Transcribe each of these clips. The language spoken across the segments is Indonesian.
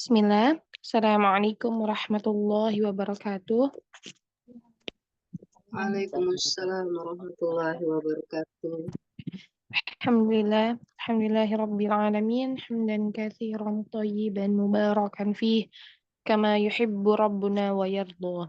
Bismillah. Assalamualaikum warahmatullahi wabarakatuh. Waalaikumsalam warahmatullahi wabarakatuh. Alhamdulillah. Alhamdulillahirabbil alamin. Hamdan katsiran thayyiban mubarakan fih kama yuhibbu rabbuna wa yarda.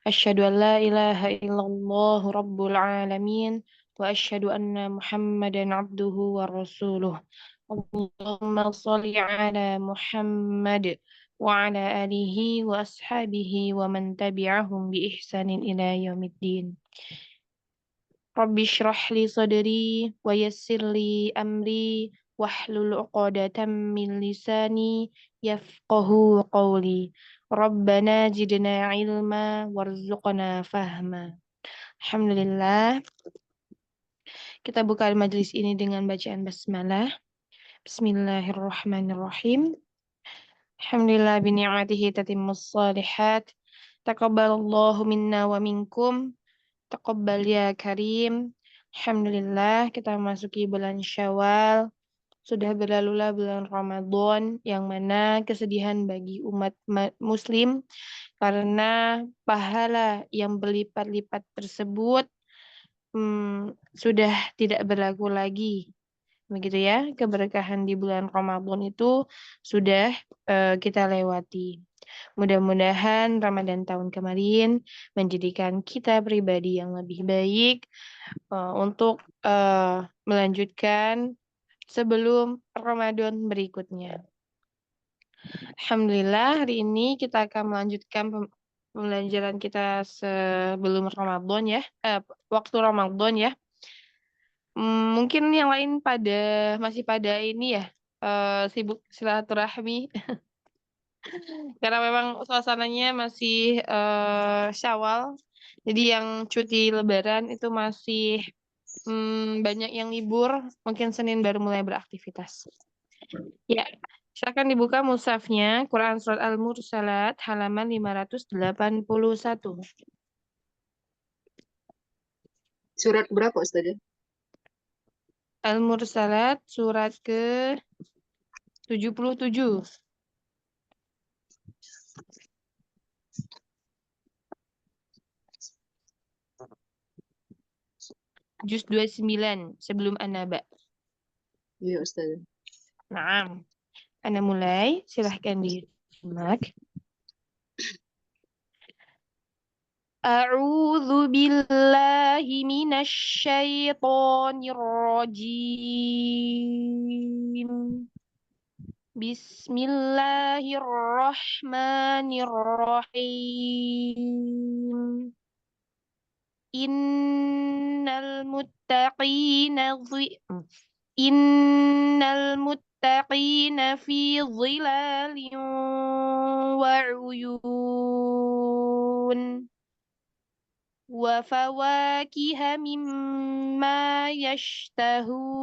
Asyhadu an la ilaha illallah rabbul alamin wa asyhadu anna Muhammadan abduhu wa rasuluh. Allahumma shalli ala Muhammad wa ala alihi wa ashabihi wa man tabi'ahum bi ihsanin ila yaumiddin. Rabbi shrah li sadri wa yassir li amri wahlul 'uqdatam min lisani yafqahu qawli. Rabbana zidna ilma warzuqna fahma. Alhamdulillah, kita buka majelis ini dengan bacaan basmalah. Bismillahirrahmanirrahim. Alhamdulillah bi ni'matihi tatimmus shalihat. Taqabbalallahu minna wa minkum. Taqabbal ya karim. Alhamdulillah, kita memasuki bulan Syawal. Sudah berlalulah bulan Ramadan, yang mana kesedihan bagi umat muslim karena pahala yang berlipat-lipat tersebut sudah tidak berlaku lagi. Begitu ya, keberkahan di bulan Ramadan itu sudah kita lewati. Mudah-mudahan Ramadan tahun kemarin menjadikan kita pribadi yang lebih baik untuk melanjutkan sebelum Ramadan berikutnya. Alhamdulillah, hari ini kita akan melanjutkan pembelajaran kita sebelum Ramadan ya, waktu Ramadan ya. Mungkin yang lain masih pada ini ya, sibuk silaturahmi karena memang suasananya masih Syawal. Jadi yang cuti Lebaran itu masih banyak yang libur, mungkin Senin baru mulai beraktivitas. Ya, silakan dibuka mushafnya, Quran Surat Al-Mursalat, halaman 581. Surat berapa, Ustazah? Al-Mursalat, surat ke 77. Juz 29, sebelum An-Naba. Iya, Ustazah. Nah, Anda mulai, silahkan disimak. A'udzu billahi minasy syaithanir rajim. Bismillahirrahmanirrahim. Innal muttaqina Innal muttaqina fi dhilalin wa 'uyun wa fawakiha mimma yashtahun.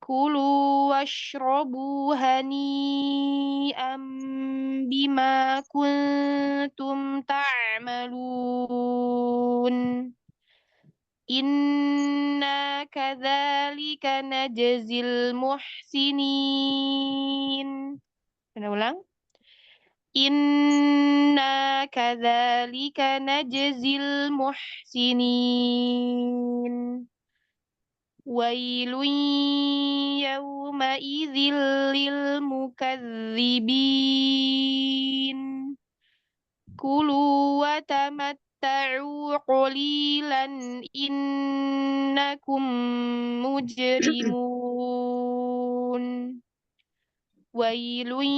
Kulu washrabu hani'an bima kuntum ta'malun. Inna kadzalika najzil muhsinin. Kita ulang. Inna kadzalika najzil muhsinin. Wailun yawmaidzil lil mukadzibin. Kulu wa tamatta'u qalilan innakum mujrimun. Wailun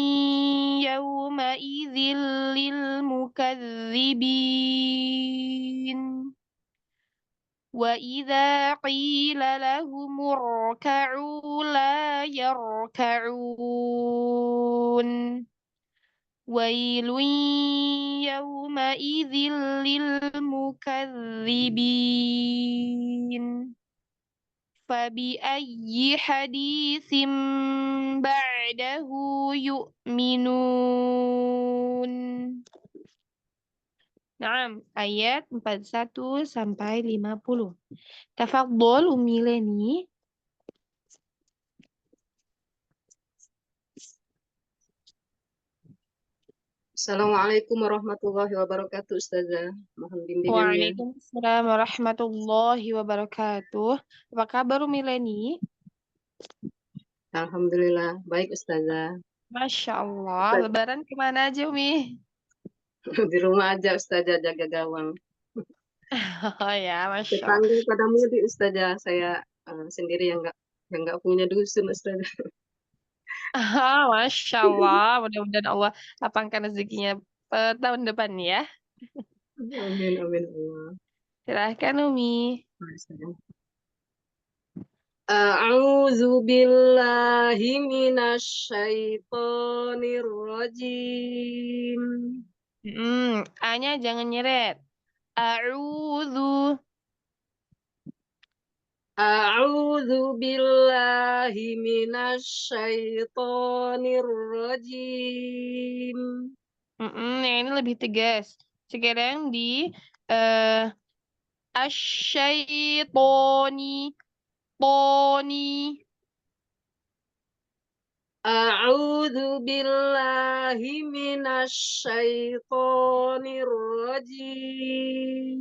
yawmaidzil lil mukadzibin. وَإِذَا قِيلَ لَهُمُ ارْكَعُوا لَا يَرْكَعُونَ وَيْلٌ يَوْمَئِذٍ لِلْمُكَذِّبِينَ فَبِأَيِّ حَدِيثٍ بَعْدَهُ يُؤْمِنُونَ. Naam, ayat 41 sampai 50. Tafadhol Ummi Leni. Assalamualaikum warahmatullahi wabarakatuh, Ustazah. Mohon bimbingannya. Waalaikumsalam warahmatullahi wabarakatuh. Apa kabar Umi Leni? Alhamdulillah, baik Ustazah. Masya Allah, Ustaz, Lebaran kemana aja Umi? di rumah aja Ustazah jaga gawang. Oh ya, Masya Allah. Tetangga pada mudik Ustazah, saya sendiri yang nggak punya dusun Ustazah. Masya Allah, mudah-mudahan Allah lapangkan rezekinya tahun depan ya. Amin, amin Allah. Silahkan Umi. Ustazah. A'udzu billahi minasyaitonir rajim. A-nya jangan nyeret. A'udzu. A'udzu billahi minasyaitonir rajim. Yang ini lebih tegas. Sekarang di eh asyaitoni. Poni. A'udzu billahi minasyaitonir rajim.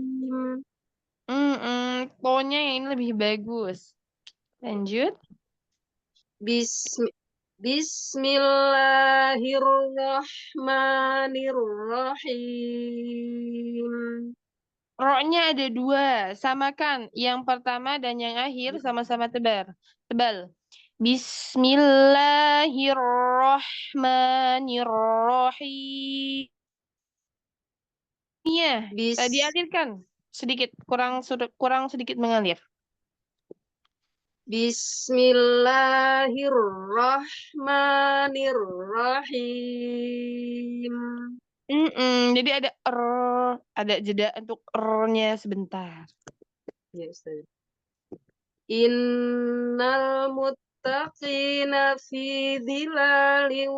Tonya yang ini lebih bagus. Lanjut. Bismi Bismillahirrahmanirrahim. Ro-nya ada dua. Samakan. Yang pertama dan yang akhir sama-sama tebal. Tebal. Bismillahirrahmanirrahim. Iya, Bis dialirkan sedikit, kurang sedikit mengalir. Bismillahirrahmanirrahim. Jadi ada jeda untuk r-nya sebentar. Ya, Ustaz. Innal muttaqina fi dhilalin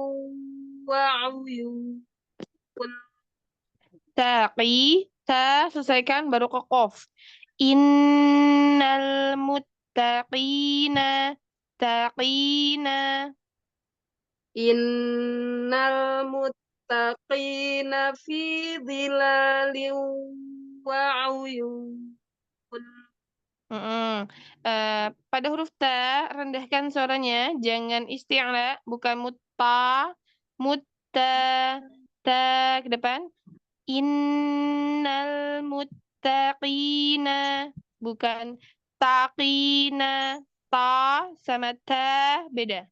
wa 'uyun. Selesaikan baru ke qaf. Innal muttaqina taqina. Innal muttaqina fi dhilalin wa 'uyun. Pada huruf ta rendahkan suaranya, jangan isti'la, bukan mutta, mutta, ta ke depan. Innal muttaqina, bukan taqina, ta sama ta beda.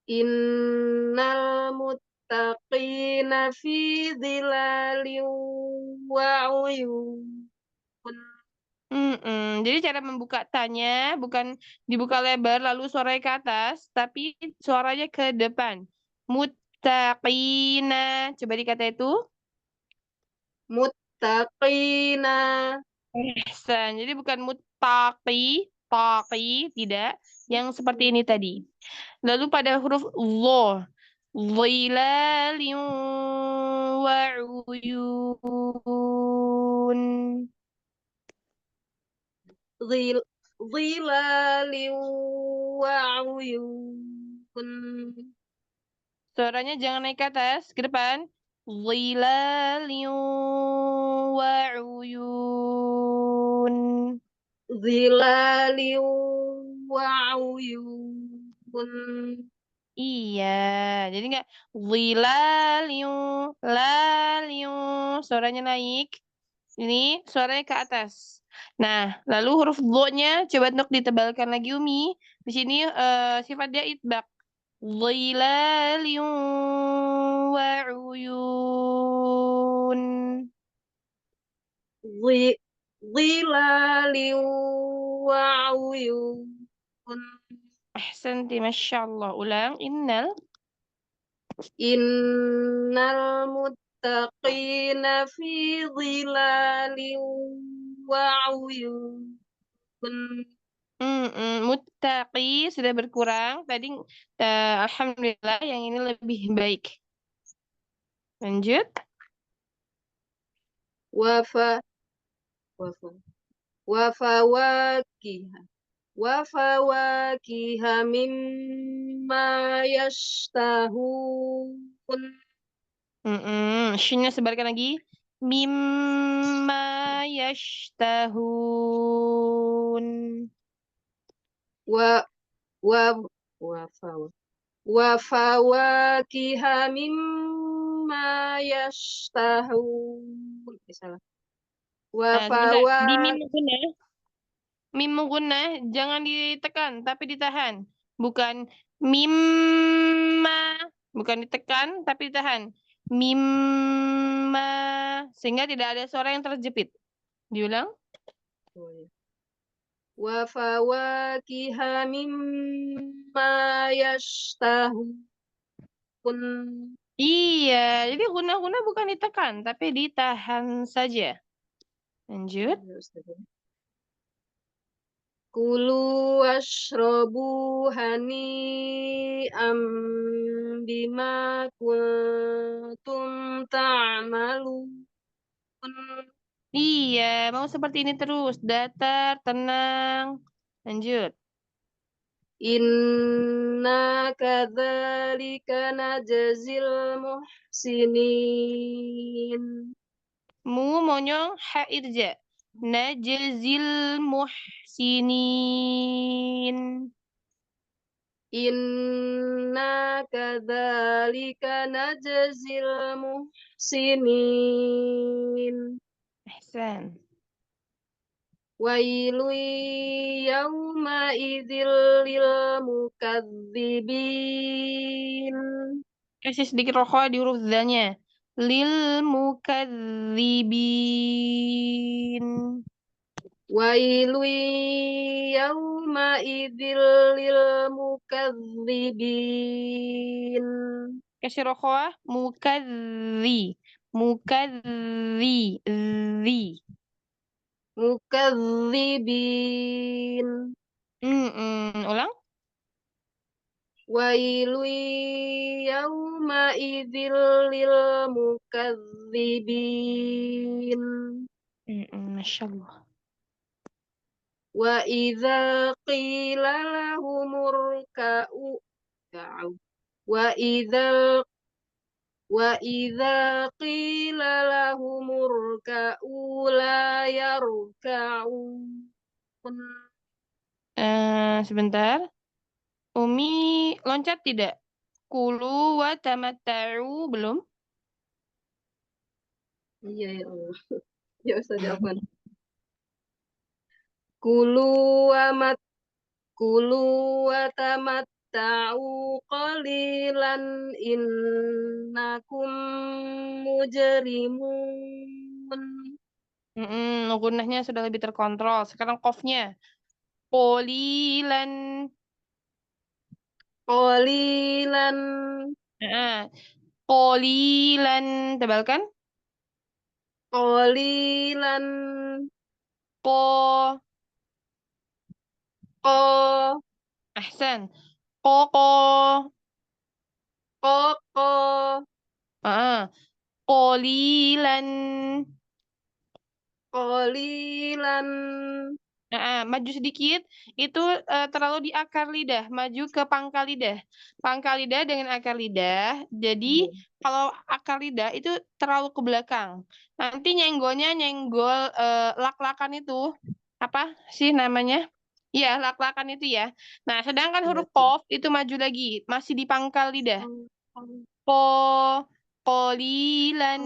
Innal muttaqina fi dhilalin wa 'uyun. Jadi cara membuka tanya bukan dibuka lebar lalu suaranya ke atas, tapi suaranya ke depan. Muttaqina. Coba dikata itu. Muttaqina. Ihsan. Jadi bukan muttaqi, taqi, tidak. Yang seperti ini tadi. Lalu pada huruf lo. Dhilalin wa uyun. Dhil Dhilalin wa 'uyun. Suaranya jangan naik ke atas, ke depan. Dhilalin wa uyun. Dhilalin wa 'uyun. Iya, jadi nggak dhilalin, lalin. Suaranya naik. Ini suaranya ke atas. Nah, lalu huruf dho-nya coba untuk ditebalkan lagi Umi. Di sini sifat dia itbaq. Dhilalin wa uyun. Dhilalin wa 'uyun. Ahsanti, Masya Allah. Ulang. Innal muttaqina fi dhilalin wa 'uyun. Muttaqi sudah berkurang. Tadi Alhamdulillah yang ini lebih baik. Lanjut. Wafa wafa wafawakiha wafawakiha mimma yashtahun. Shinnya sebarkan lagi. Mimma yashtahun. Wa wa wa fa wa fawakiha mimma yashtahun. Salah. Wa Sebentar. fawa Di mim guna jangan ditekan tapi ditahan. Bukan mimma, bukan ditekan tapi ditahan. Mimma, sehingga tidak ada suara yang terjepit. Diulang. oh, ya. Wa fawakiha mimma yashtahun. Iya, jadi guna-guna bukan ditekan tapi ditahan saja. Lanjut. Ya, Ustaz. Kulu washrobu hani'am bima kuntum ta'malun. Iya, mau seperti ini terus. Datar, tenang. Lanjut. Inna kadzalika najzil muhsinin. Monyong ha irja. Najzil muhsinin. Inna kadzalika najzil muhsinin. Ihsan. Wailu yawma idzil lil mukadzibin. Kasih sedikit rokok di huruf Z-nya. Lil mukadzibin. Wailu yawma idzil lil mukadzibin. Kasih rokok. Mukadzi. Mukadzi. Zi. Mukadzibin. Ulang. Wailu yawma idzil lil mukadzibin. Masya Allah. Wa idza qila lahumurka'u wa idza qila lahumurka'u la yarka'un. Sebentar. Umi loncat tidak? Kulu wa tamatta'u belum? Iya ya Allah. Ya Ustaz, jawaban. Kulu wa mat Kulu wa tamatta'u qalilan innakum mujrimun. Gunahnya sudah lebih terkontrol. Sekarang kofnya. Qalilan. Qalilan Nah, qalilan. Tebalkan. qalilan Ko. qa Ahsan. Ko. qa qa Ah, qalilan. qalilan. Maju sedikit, itu terlalu di akar lidah, maju ke pangkal lidah. Pangkal lidah dengan akar lidah, jadi Iya. kalau akar lidah itu terlalu ke belakang. Nanti nyenggolnya nyenggol lak-lakan itu, apa sih namanya? Iya, lak-lakan itu ya. Nah, sedangkan Iya, huruf Ustaz. kof itu maju lagi, masih di pangkal lidah. Qa Ko, kolilan.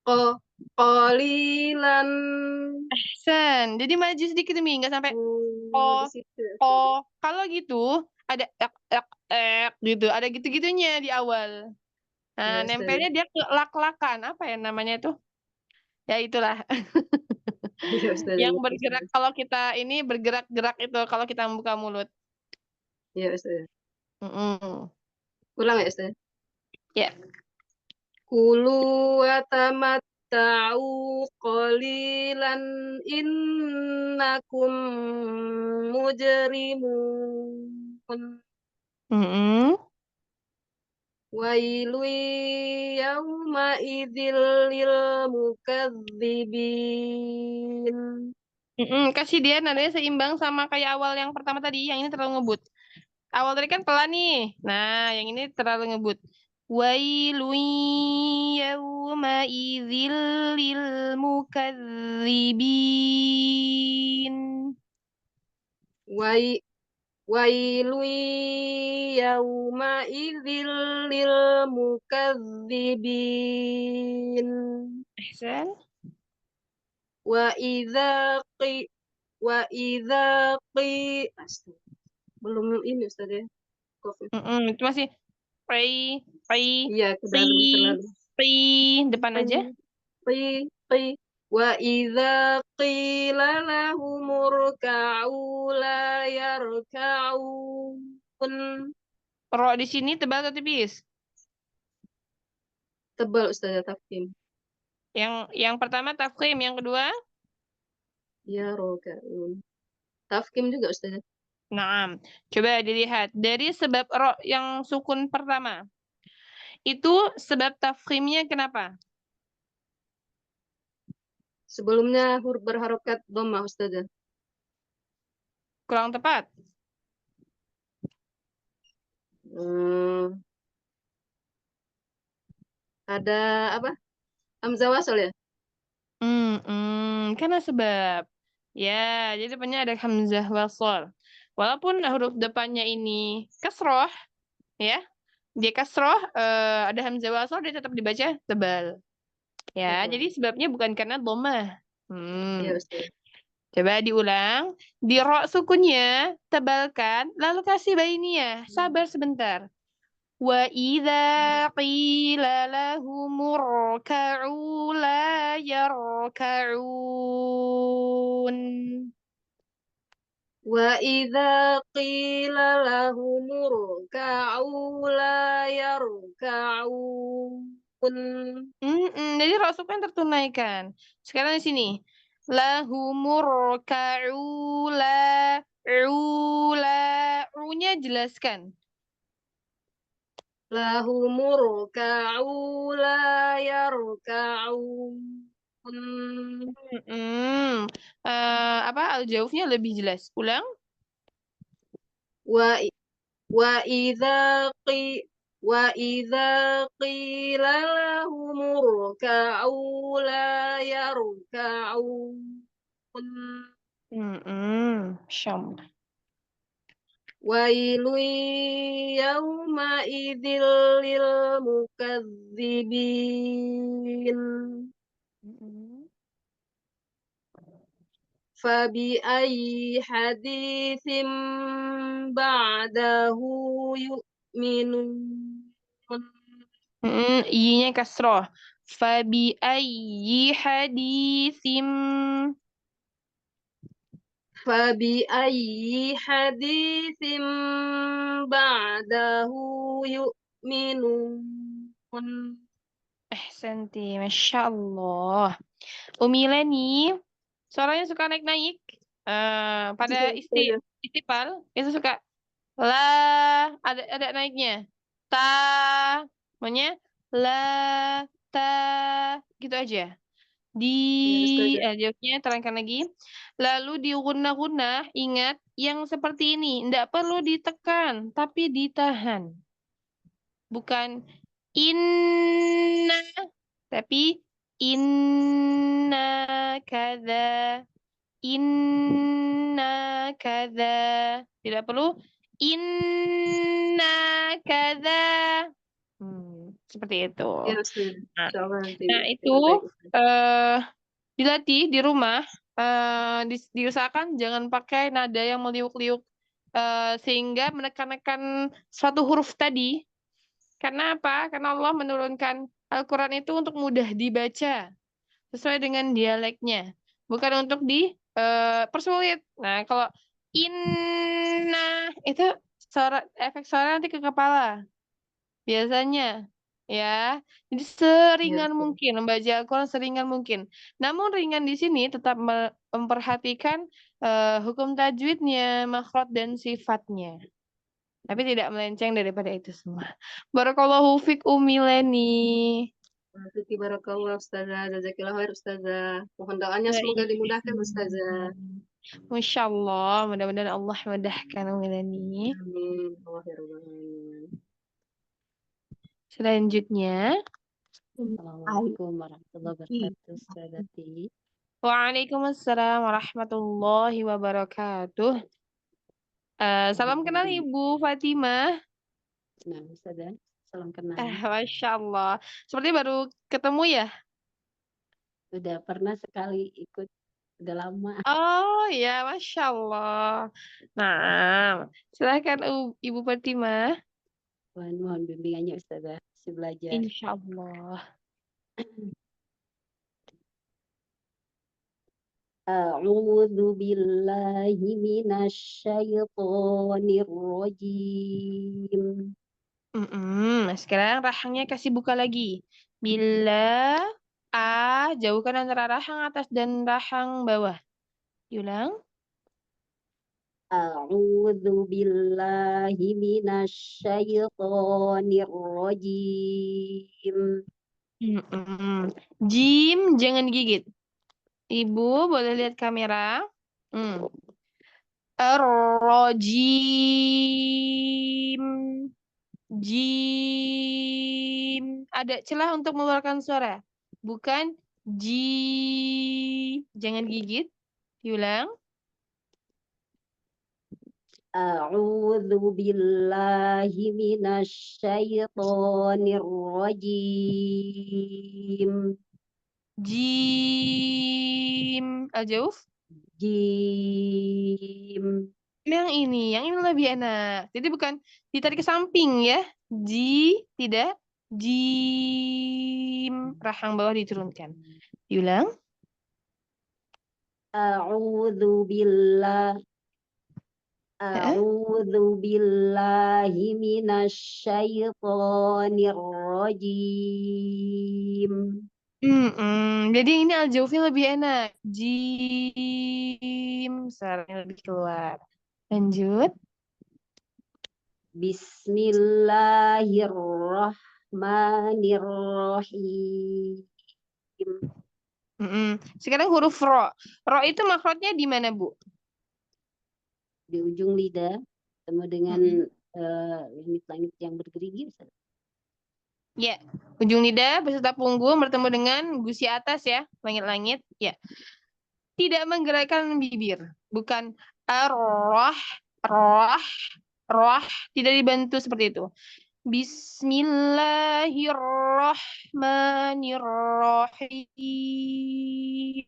qa qalilan. Sen, jadi maju sedikit demi, nggak sampai Oh, di oh situ ya, Ustaz. oh kalau gitu ada gitu ada gitu-gitunya di awal. Nah, Ya, Ustaz. nempelnya dia ke lak-lakan apa ya namanya itu, ya itulah. Iya, Ustaz. Yang Ngerti bergerak saya. kalau kita ini bergerak-gerak itu kalau kita membuka mulut. Iya, Ustaz. Mm-mm. Ulang ya, Ustaz. Ya. Kulu wa tamatta'u qalilan innakum mujrimun. Mm-mm. Wailu yawma idzil lil mukadzibin. Kasih dia nadanya seimbang sama kayak awal yang pertama tadi, yang ini terlalu ngebut. Awal tadi kan pelan nih, nah yang ini terlalu ngebut. Wailun yawmaidzil lil mukadzibin. Wai Wailu yauma idzil lil mukadzibin. Ihsan. Wa idza qi wa idza qi Astaga, belum ini Ustaz ya. Covid. Itu masih pri, pri, Iya, ke pri, dalam terlalu. pri, depan Qi aja. qi qi wa idza qila lahum urka'u la yarka'un. Ro di sini tebal atau tipis? Tebal Ustazah Tafkim. Yang pertama tafkhim, yang kedua? Ya rokaun. Tafkim juga Ustazah. Naam. Coba dilihat dari sebab ro yang sukun pertama. Itu sebab tafkhimnya kenapa? Sebelumnya huruf berharokat dhammah Ustazah. Kurang tepat. Hmm, ada apa? Hamzah wasal ya? Karena sebab. Ya, jadi depannya ada hamzah wasal. Walaupun huruf depannya ini kasroh, ya, dia kasroh, ada hamzah wasal, dia tetap dibaca tebal. Ya, jadi Tebal. sebabnya bukan karena dhammah. Iya Ustazah. Coba diulang. Di ro sukunnya, tebalkan, lalu kasih bainiyah. Sabar sebentar. Wa idza qila lahumur ruk'u la yarka'un. Wa idza qila lahumur ka'u la yarka'un. Jadi ro sukun tertunaikan. Sekarang di sini. Lahumur ruk'u la ula. U-nya jelaskan. Lahumur ka'u la yarka'un. Apa al-jaufnya lebih jelas. Ulang. Wa wa idza qi wa idza qila lahumur ka'u la yarka'un. Syam. Wailu yawma idzil lil mukadzibin. Mm-mm. Fabi ayyi haditsim ba'dahu yu'minun. I-nya kasroh. Fabi ayyi haditsim. Fabi ayyi haditsim ba'dahu yu'minun. Senti, Masya Allah. Umi Leni, suaranya suka naik-naik. Pada istifal, itu suka la, ada naiknya. Ta, makanya la, ta, gitu aja. Di Ya, Ustazah. jawabnya terangkan lagi. Lalu di guna-guna, ingat yang seperti ini, tidak perlu ditekan, tapi ditahan. Bukan inna, tapi inna kada, inna kada. Tidak perlu inna kada. Seperti itu. Ya, Ustazah. Nah, Insyaallah nanti nah itu lebih baik, Ustazah. eh dilatih di rumah, diusahakan jangan pakai nada yang meliuk-liuk, sehingga menekan-nekan suatu huruf tadi. Karena apa? Karena Allah menurunkan Al-Quran itu untuk mudah dibaca sesuai dengan dialeknya, bukan untuk persulit. Nah, kalau inna itu efek suara nanti ke kepala biasanya, ya. Jadi Ya, seringan Ustazah. mungkin membaca Al-Quran, seringan mungkin. Namun ringan di sini tetap memperhatikan hukum tajwidnya, makhraj dan sifatnya. Tapi tidak melenceng daripada itu semua. Barakallahu fiq Umi Leni. Fiki barakallah Ustazah. Jazakillah khair Ustazah. Mohon doanya Ya, semoga dimudahkan Ustazah. Masya Allah, mudah-mudahan Allah mudahkan Umi Leni. Amin. Allah ya Rabbal alamin. Selanjutnya, Assalamualaikum warahmatullahi wabarakatuh, Ustazati. Waalaikumsalam warahmatullahi wabarakatuh. Salam kenal Ibu Fatimah. Nah, Ustazah, salam kenal. Masya Allah. Seperti baru ketemu ya? Udah pernah sekali ikut, udah lama. Oh ya, Masya Allah. Nah, silahkan Ibu Fatimah. Mohon bimbingannya Ustazah, si belajar. Insya Allah. A'udzu billahi minasyaitonir rajim. Sekarang rahangnya kasih buka lagi. Bila jauhkan antara rahang atas dan rahang bawah. Diulang. A'udzu billahi minasyaitonir rajim. Jim, jangan gigit. Ibu boleh lihat kamera. Ar-rajim. Jim. Ada celah untuk mengeluarkan suara. Bukan jangan gigit. Diulang. A'udzu billahi minasyaitonir rajim. Jim. Al-Jauf. Jim. Yang ini lebih enak. Jadi bukan ditarik ke samping ya. Tidak. Jim. Rahang bawah diturunkan. Diulang. A'udzu billahi minasyaitonir rajim. Jadi ini al-jaufnya lebih enak. Jim. Suaranya lebih keluar. Lanjut. Bismillahirrahmanirrahim. Sekarang huruf ro. Ro itu makrotnya di mana, Bu? Di ujung lidah, sama dengan langit-langit yang bergerigi. Ya, ujung lidah beserta punggung bertemu dengan gusi atas ya, langit-langit. Ya, tidak menggerakkan bibir, bukan roh, roh, roh. Tidak dibantu seperti itu. Bismillahirrahmanirrahim.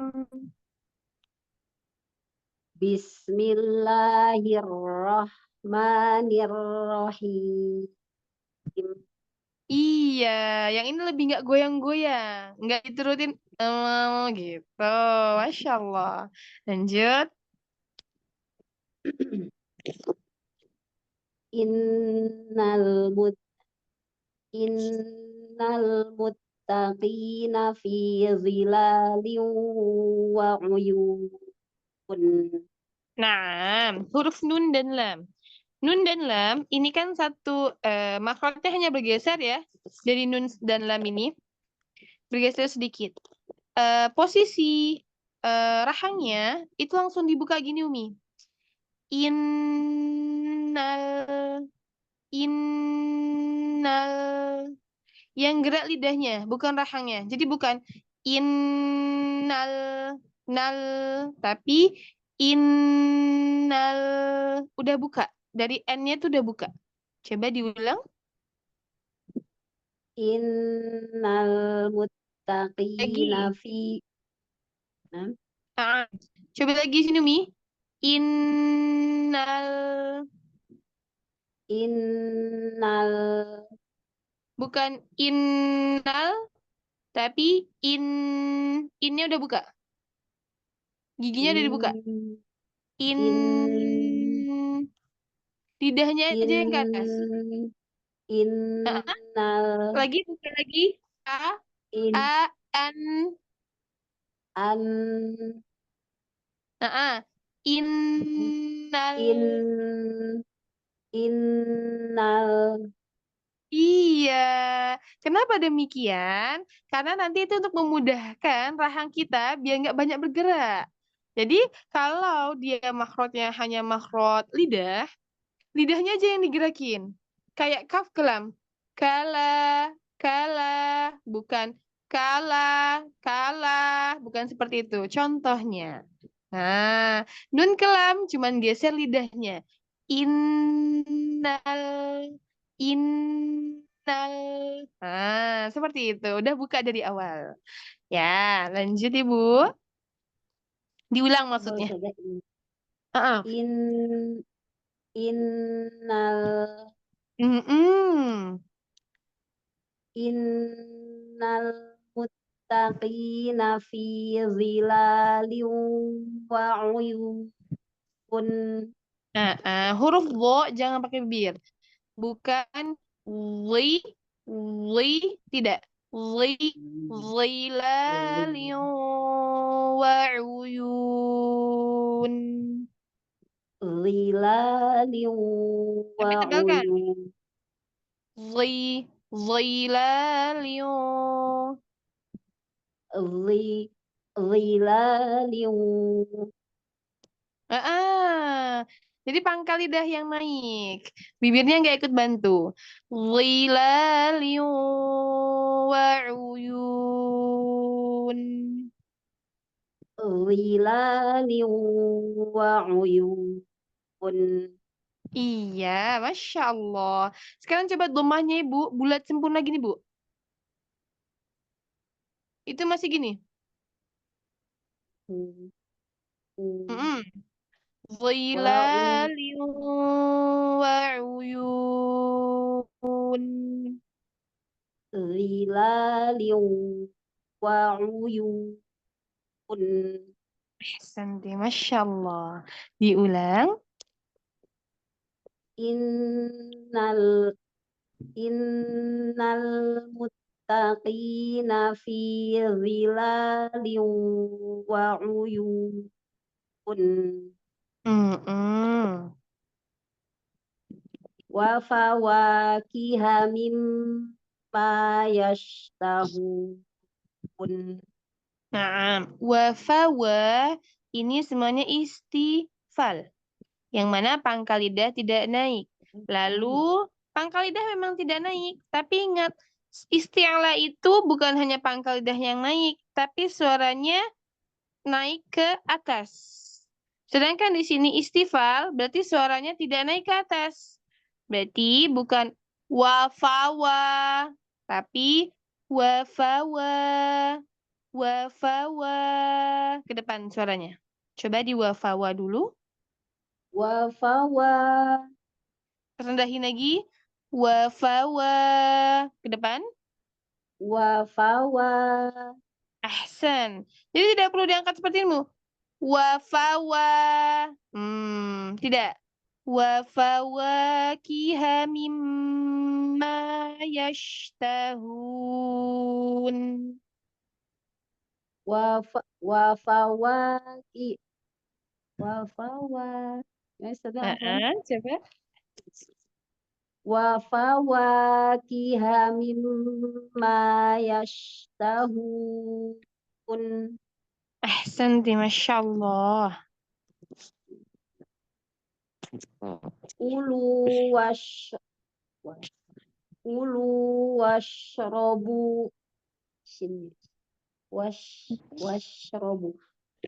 Bismillahirrahmanirrahim. Iya, yang ini lebih nggak goyang-goyang, nggak diturutin gitu. Masya Allah. Lanjut. Innal muttaqina fi zilalin wa uyun. Nah, huruf nun dan lam. Nun dan lam ini kan satu makrotnya hanya bergeser ya dari nun dan lam ini bergeser sedikit. Posisi rahangnya itu langsung dibuka gini Umi. Innal yang gerak lidahnya bukan rahangnya. Jadi bukan innal nal tapi innal udah buka. Dari N-nya tuh udah buka. Coba diulang. Innal muttaqina Lagi. fi Coba lagi sini Mi. Innal bukan innal tapi innya udah buka. Giginya udah dibuka. Lidahnya aja yang ke atas. Lagi buka lagi. An. Innal. Iya. Kenapa demikian? Karena nanti itu untuk memudahkan rahang kita biar nggak banyak bergerak. Jadi kalau dia makrotnya hanya makrot lidah, lidahnya aja yang digerakin. Kayak kaf kelam. Kala, kala, bukan kala, bukan seperti itu. Contohnya. Nah, nun kelam cuman geser lidahnya. Innal, innal. Nah, seperti itu. Udah buka dari awal. Ya, lanjut Ibu. Diulang Oh, maksudnya. sudah. Heeh. In innal Mm-mm. innal muttaqina fi zilalin wa uyun. Huruf wo jangan pakai bibir. Bukan wi, tidak. Wi, zilalin wa uyun. Zilalin wa Tapi tebalkan. uyun. Zi, zilalin. Zi- Zilalin. Jadi pangkal lidah yang naik. Bibirnya nggak ikut bantu. Zilalin wa uyun. Zilalin wa uyun. Iya, Masya Allah. Sekarang coba domahnya Ibu, bulat sempurna gini Bu. Itu masih gini. Mm-mm. Wa uyun. Zilalin wa uyun. Zilalin wa uyun. Santi, Masya Allah. Diulang. Innal innal muttaqina fi zilalin wa uyun. Mm-mm. Wa fawakiha mimma yashtahun. Nah, wa ini semuanya istifal. Yang mana pangkal lidah tidak naik. Lalu pangkal lidah memang tidak naik. Tapi ingat, isti'la itu bukan hanya pangkal lidah yang naik. Tapi suaranya naik ke atas. Sedangkan di sini istifal berarti suaranya tidak naik ke atas. Berarti bukan wafawa, tapi wafawa, wafawa. Ke depan suaranya. Coba di wafawa dulu. Wa fawa Rendahin lagi. Wafawa. Ke depan. wa fawa Ahsan. Jadi tidak perlu diangkat seperti ini. Wafawa. Tidak. Wafawakiha mimma yashtahun. wa fawaki wa fawa. Ya, sudah, Afwan. Coba. Wa fawakiha mimma yashtahun. Ahsanti, Masya Allah. Ulu wash Ulu washrobu. Sini. Washrobu.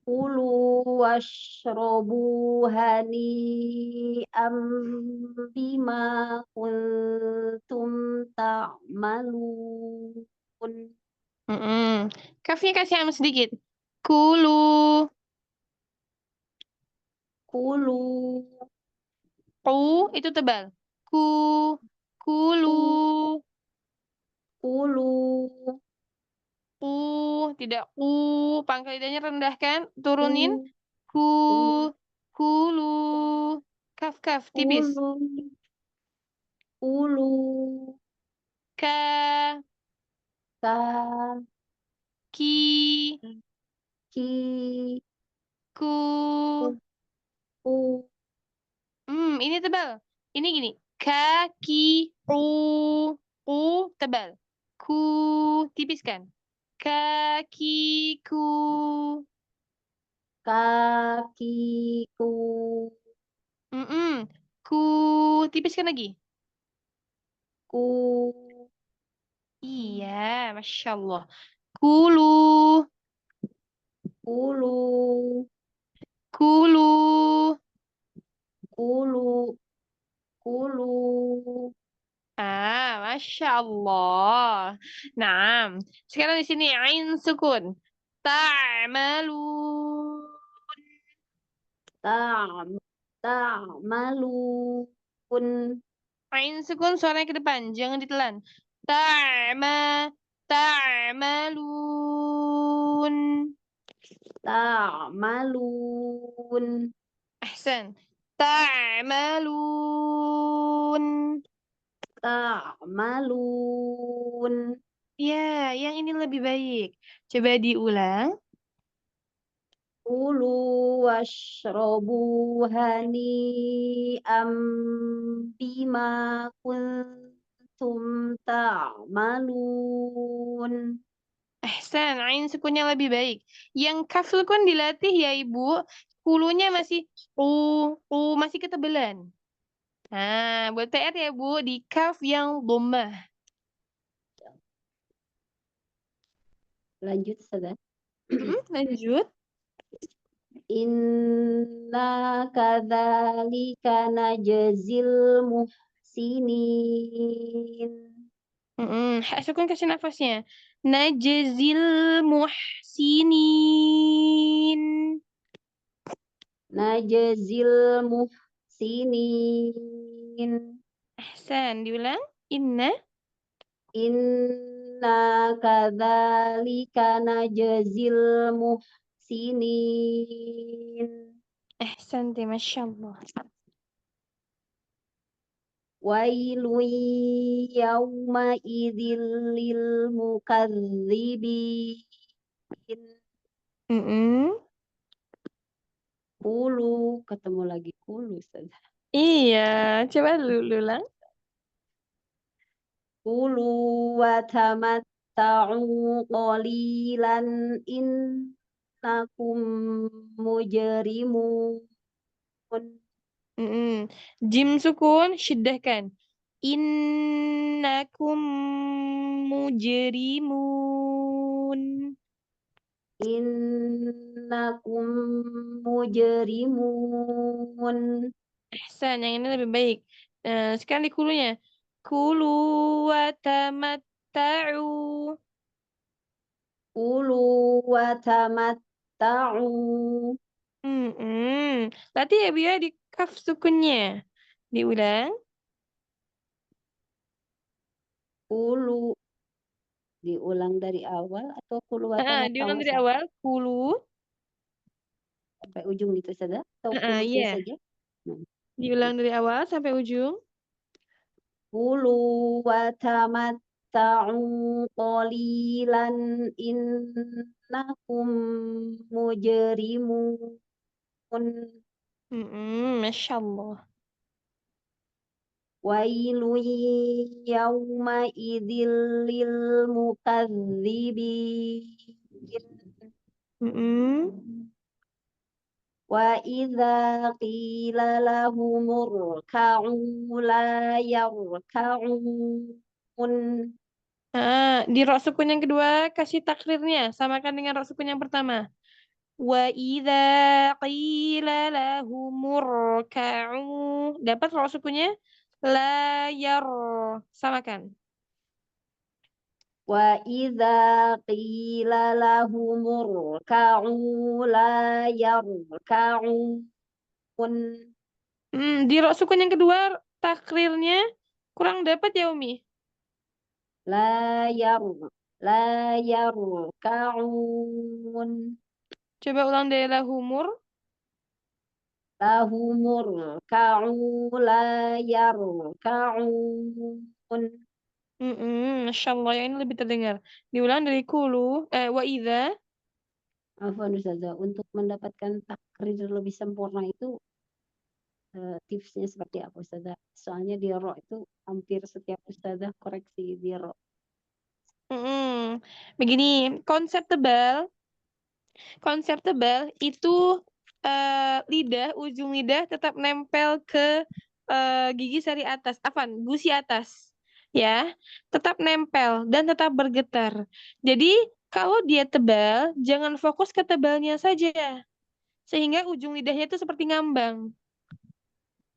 Kulu washrobu hani'am bima kuntum ta'malun. Kafnya kasih am sedikit. Kulu. Kulu Ku itu tebal. Kulu. kulu Ku, tidak ku. Pangkal lidahnya rendah kan? Turunin. ku Ku, kulu. Kaf, tipis. kulu kulu Ka, ka ki, ki ku. ku Ini tebal. Ini gini. Kaki, ku tebal. Ku, tipis kan? Kakiku. kakiku Ku, tipiskan lagi. ku Iya, Masya Allah. Kulu, Kulu, kulu. kulu, kulu. Masya Allah. Nah, sekarang di sini ain sukun. Ta'malun. Ta' ta'malun. Ain sukun suaranya ke depan, jangan ditelan. Ta'malun. Ta'malun. Ahsan. Ta'malun. Ta'malun. Ya, yang ini lebih baik. Coba diulang. Kulu washrobu hani'am bima kuntum ta'malun. Ahsan, ain sukunnya lebih baik. Yang kaf sukun dilatih ya Ibu. Hulunya masih masih ketebelan. Nah, buat PR ya Bu, di kaf yang dhammah. Lanjut sudah. Lanjut. Inna kadzalika najzil muhsinin. Sukun kasih nafasnya. Najzil muhsinin. Najzil muhsinin. Ahsan, diulang. Inna. Inna kadzalika najzil muhsinin. Ahsan, Masya Allah. Wailun yawma idzil lil mukadzibin. Kulu, ketemu lagi kulu. Iya, coba dulu ulang. Kulu wa tamatta'u qalilan innakum mujrimun. Jim sukun, syiddahkan. Innakum mujrimun. Innakum mujrimun. Ahsan, yang ini lebih baik. Sekarang di kulunya. Kulu wa tamatta'u. Kulu wa tamatta'u. Tadi ya Bu ya di kaf sukunnya. Diulang. Kulu. Diulang dari awal atau kulu wa tamatta'u Diulang dari awal. Kulu. sampai ujung itu saja atau kulusnya Iya. saja? Diulang dari awal sampai ujung. Kulu wa tamatta'u qalilan innakum mujrimun. Masya Allah. Wailun yawma idzil lil mukadzibin. Wa idza qila lahumur ka'u la yarka'un. Di rok sukun yang kedua kasih takrirnya samakan dengan rok sukun yang pertama. Wa idza qila lahumur ka'u. Dapat rok sukunnya? La yar. Samakan. Wa idza qila lahumur ka'u la yarka'un. Di rok sukun yang kedua takrirnya kurang dapat ya Umi. La yar la yarka'un. Coba ulang dari lahumur. Lahumur ka'u la yarka'un. Masya Allah, yang ini lebih terdengar. Diulang dari kulu, wa idza. Afwan Ustazah, untuk mendapatkan takrir lebih sempurna itu tipsnya seperti apa Ustazah? Soalnya di ro itu hampir setiap Ustazah koreksi di ro. Begini, konsep tebal itu ujung lidah tetap nempel ke gigi sari atas, gusi atas. ya, tetap nempel dan tetap bergetar. Jadi kalau dia tebal, jangan fokus ke tebalnya saja, sehingga ujung lidahnya itu seperti ngambang.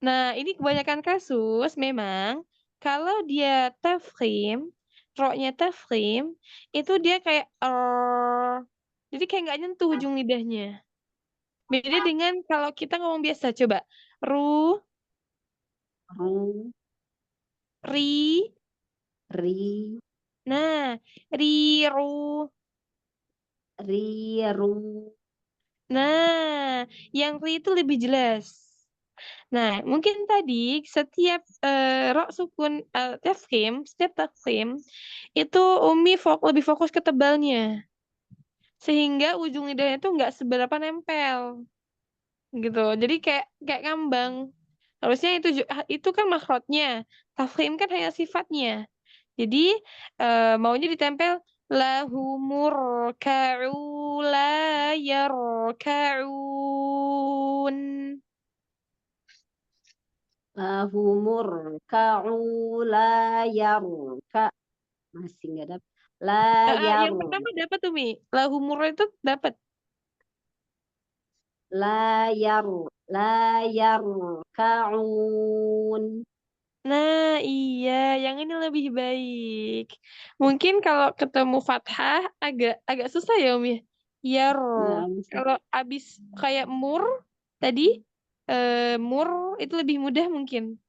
Nah, ini kebanyakan kasus memang kalau dia tafkhim, roknya tafkhim, itu dia kayak jadi kayak nggak nyentuh ujung lidahnya. Beda dengan kalau kita ngomong biasa, coba. Ru, Ru, ri, ri, nah, ri, ru. ri, ru. Nah, yang ri itu lebih jelas. Nah, mungkin tadi setiap rok sukun tafkhim, setiap tafkhim itu Umi lebih fokus ke tebalnya, sehingga ujung lidahnya itu nggak seberapa nempel, gitu. Jadi kayak kayak ngambang. Harusnya itu kan makhrajnya, tafkhim kan hanya sifatnya. Jadi maunya ditempel lahumur ka'u la yarka'un. Lahumur ka'u la yarka. Masih nggak dapat. La Yang yaru. pertama dapat tuh Mi, lahumur itu dapat. La yaru. La yarka'un. Nah, iya, yang ini lebih baik. Mungkin kalau ketemu fathah agak agak susah ya, Umi. Yar. Nggak bisa. Kalau abis kayak mur tadi, mur itu lebih mudah mungkin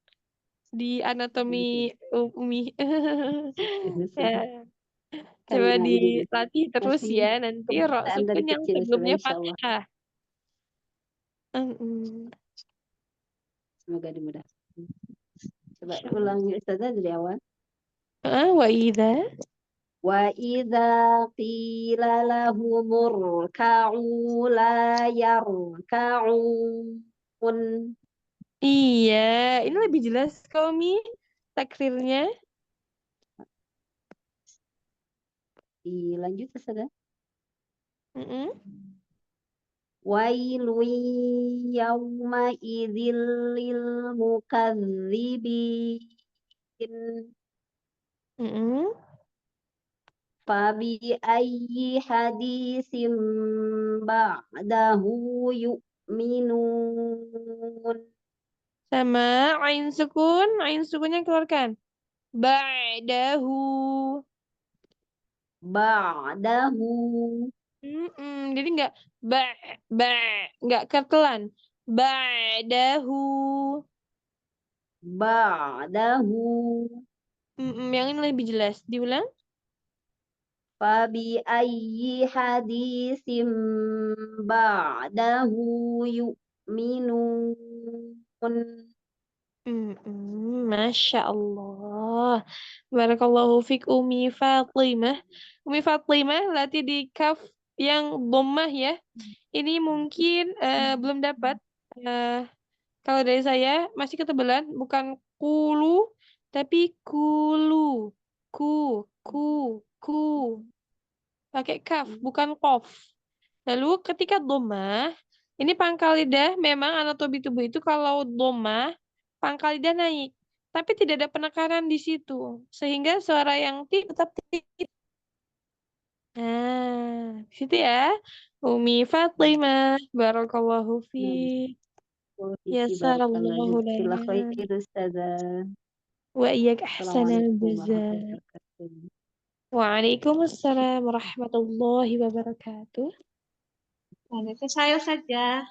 di anatomi Umi. Ya, Kami coba nanti dilatih terus nanti ya, nanti rok kebiasaan dari sukun yang kecil sudah sebelumnya insya Allah. fathah. Mm-mm. Semoga dimudahkan. Coba ulangi Ustazah dari awal. Wa idza. Wa idza qila lahumur ka'u la yarka'un. Iya, ini lebih jelas kok, Mi, takrirnya. Dilanjut Ustazah. Mm-mm. Wailu yawma idzil lil mukadzibin. Mm-mm. Fabi ayyi hadisim ba'dahu yu'minun. Sama ain sukunnya keluarkan. Ba'dahu. Ba'dahu. Jadi ba ba nggak ketelan. Ba'dahu. Ba'dahu. Yang ini lebih jelas. Diulang. Fabi ayyi hadisim ba'dahu yu'minun. Masya Allah. Barakallahu fiq Umi Fatimah. Umi Fatimah latih di kaf yang dhammah ya. Ini mungkin belum dapat. Eh, Kalau dari saya masih ketebalan, bukan kulu, tapi kulu, ku, ku, ku, pakai kaf, bukan kof. Lalu ketika domah, ini pangkal lidah memang anatomi tubuh itu kalau domah, pangkal lidah naik, tapi tidak ada penekanan di situ, sehingga suara yang ti tetap ti. Nah, di situ ya. Umi Fatimah, barakallahu fi. Wafiki barakallah Yassarallahu jazakallah lana. khair Ustazah. وإياك أحسن Assalamualaikum warahmatullahi الجزاء. wabarakatuh. وعليكم السلام ورحمة الله وبركاته. Lanjut saya saja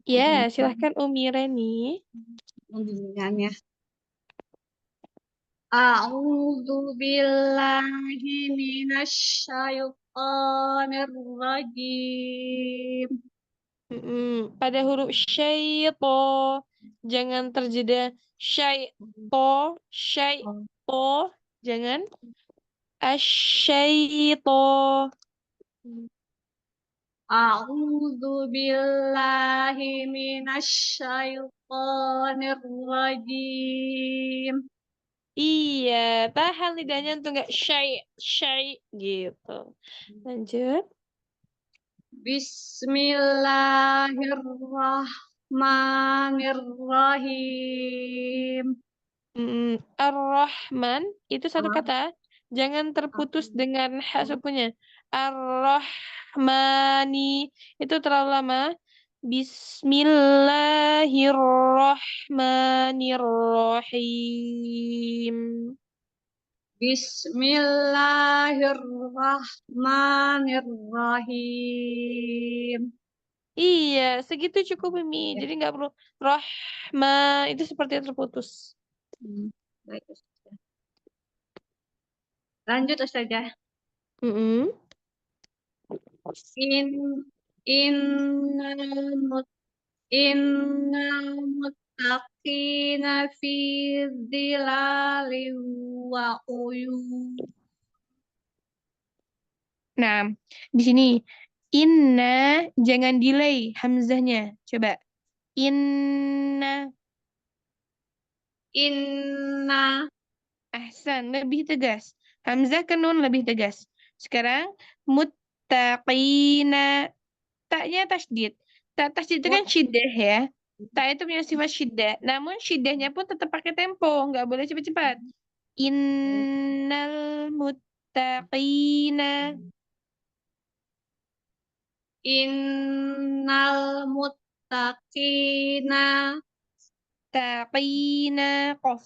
Ya, silahkan Umi Reni. pembimbingannya. A'udzu billahi minasyaitonir rajim. Pada huruf syaito, jangan terjeda syaito, jangan asyaito. A'udzu billahi minasyaitonir rajim. Iya, tahan lidahnya untuk nggak syai gitu. Lanjut. Bismillahirrahmanirrahim. Ar-Rahman itu satu kata. Jangan terputus dengan ha sukunnya. Ar-Rahmani itu terlalu lama. Bismillahirrahmanirrahim. Bismillahirrahmanirrahim. Iya, segitu cukup Mimi. Ya. Jadi nggak perlu Rahman itu seperti terputus. Baik, Ustazah. Lanjut, Ustazah. Mm-mm. In innal mut innal muttaqina fi dhilalin wa uyun. Nah, di sini inna jangan delay hamzahnya. Coba inna Inna ahsan lebih tegas. Hamzah ke nun lebih tegas. Sekarang muttaqina taknya tasydid. Tak tasydid itu mut kan syiddah ya. Tak itu punya sifat syiddah. Namun syiddahnya pun tetap pakai tempo, nggak boleh cepat-cepat. Innal muttaqina innal muttaqina taqina qaf.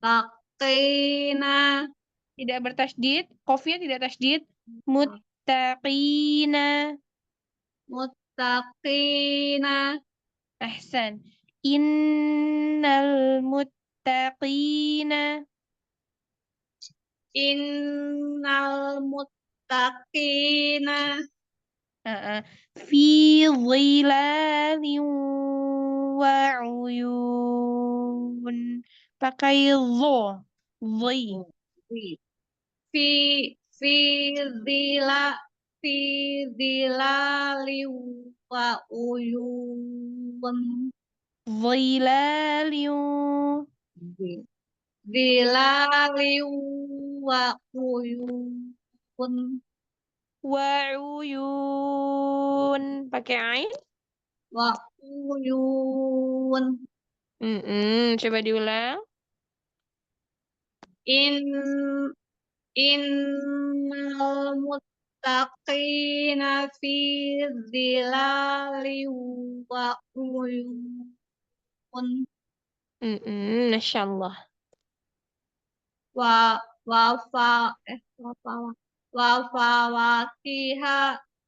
taqina Tidak bertasydid, qafnya tidak tasydid. Muttaqina. muttaqina Ahsan. Innal muttaqina. innal muttaqina Fi dhilalin wa uyun. Pakai dho. Dhi. fi fi dhila fi dhilalin wa uyun Dhilalin. dhilalin wa uyun Wa uyun. Pakai ain. wa uyun Coba diulang. in innal muttaqina fi dhilalin wa uyun Masya Allah. wa wa fa wa fa wa fawakiha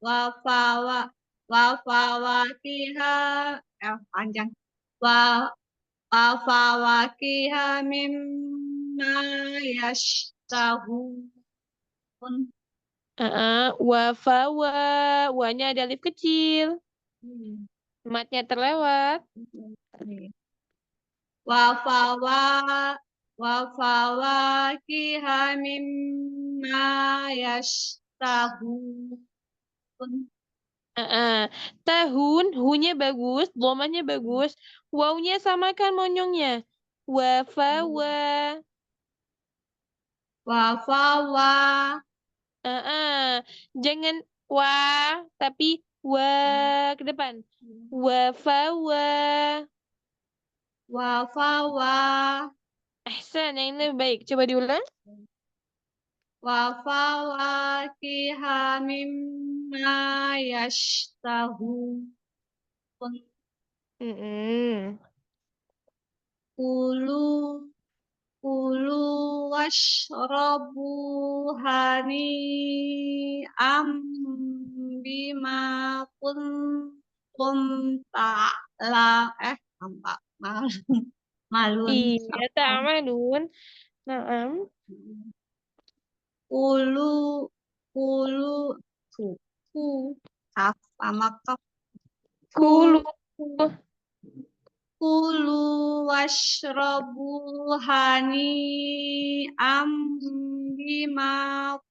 wa fawa wa fawakiha panjang wa wa fawakiha mimma yashtahun Wa fawa. Wanya ada alif kecil. Matnya terlewat. wa fawa wa fawakiha mimma yashtahun Tahun, hunya bagus, domanya bagus. Wawnya samakan monyongnya. Wa fawa. wa fawa Jangan wa, tapi wa ke depan. Wa fawa. wa fawa Ahsan, yang ini lebih baik. Coba diulang. wa fawakiha mimma yashtahun Mm-mm. kulu kulu washrabu hani bima kuntum ta'la tampak malun Iya, ta'amalun. Naam. kulu kulu ku kaf sama kaf Kulu. kulu washrabu hani bima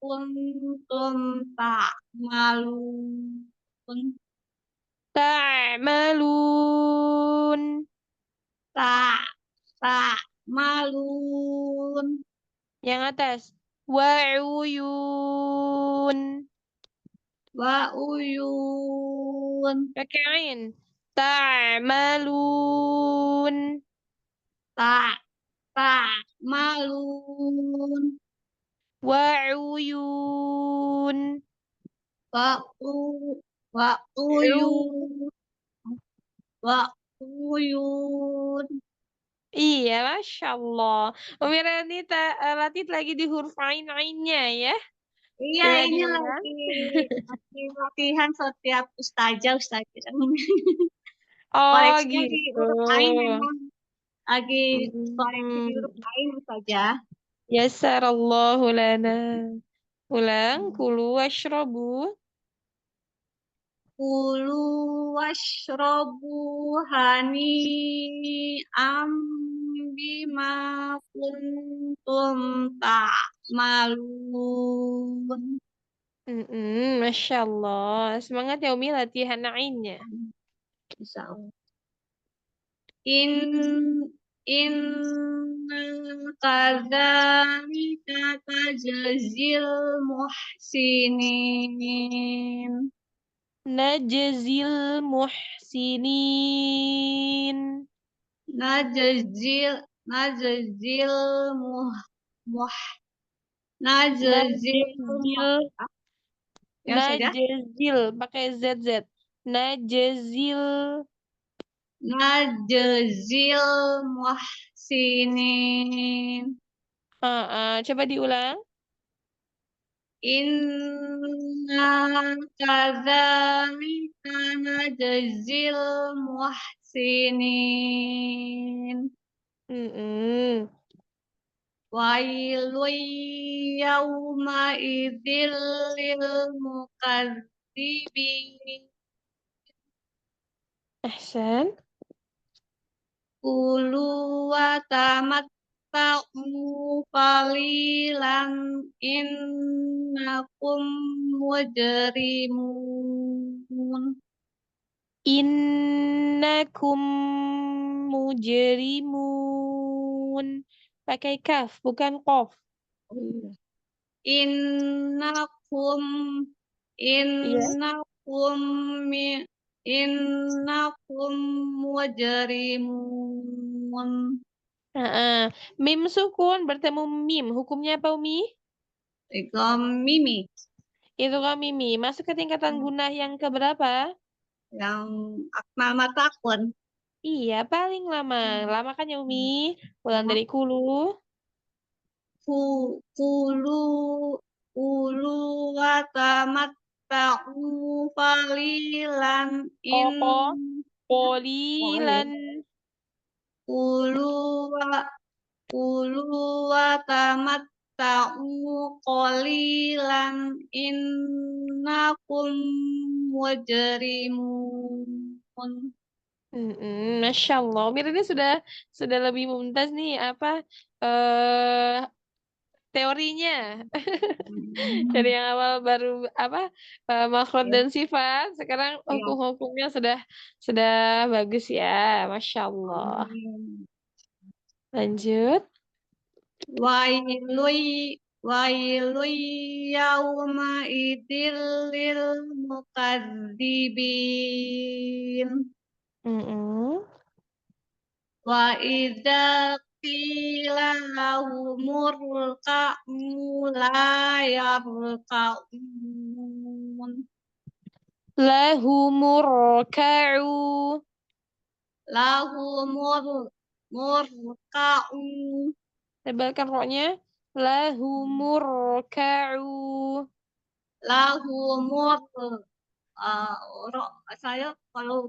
kuntum ta'malun Ta'amalun. ta'malun Yang atas. Wa'uyun. wa uyun Pakai ain. Ta'amalun. ta'malun. Wa'uyun. Wa'u- Ru. Wa'uyun. Wa'uyun. Iya, Masya Allah. Umi Renita, Latif lagi di huruf ain-ainnya ya. Iya, Coba ini diulang. lagi latihan setiap ustazah. Oh, Koreksinya di gitu. huruf ain memang lagi koreksi di huruf Hmm. ain saja. Yassarallahu lana. Ulang, kulu washrabu. Kulu washrobu hani am bima kuntum ta'malun. Masya Allah. Semangat ya Umi latihan ainnya. Insyaallah. In kadzalika tajzil muhsinin. Najzil muhsinin. Najzil najzil muh muh najzil muh Najzil. ya saja. Najzil. Pakai ZZ. Najzil. Najzil muhsinin. Coba diulang. Inna kadzalika najzil muhsinin. Mm-mm. Wailun yawma idzil lil mukadzibin. Ahsan. Kulu wa tamatta'u qalilan innakum mujrimun. Innakum mujrimun. Pakai kaf, bukan kof. Innakum Iya. innakum mi- innakum mujrimun. Mim sukun bertemu mim. Hukumnya apa, Umi? Ikom mimi Itu kan mimi. Masuk ke tingkatan gunah yang keberapa? yang akmal matakun. Iya, paling lama. Lama kan ya, Umi? Ulang dari kulu. Kulu kulu wa tamatta'u qalilan in Koko. oh iya. Polilan. Kulu wa kulu wa tamatta'u qalilan innakum mujrimun. Masya Allah. Umi ini sudah lebih mumtaz nih apa eh teorinya. Dari yang awal baru apa makhluk Ya, dan sifat, sekarang ya. hukum-hukumnya sudah bagus ya, Masya Allah. Amin. Lanjut. Wailui wailui yauma idil lil mukadzibin. Mm-mm. Wa idza qila lahumur ka'u la yarka'un. Lahumur ka'u. Lahumur murka'u. Tebalkan roknya. Lahumur ka'u. Lahumur uh, saya kalau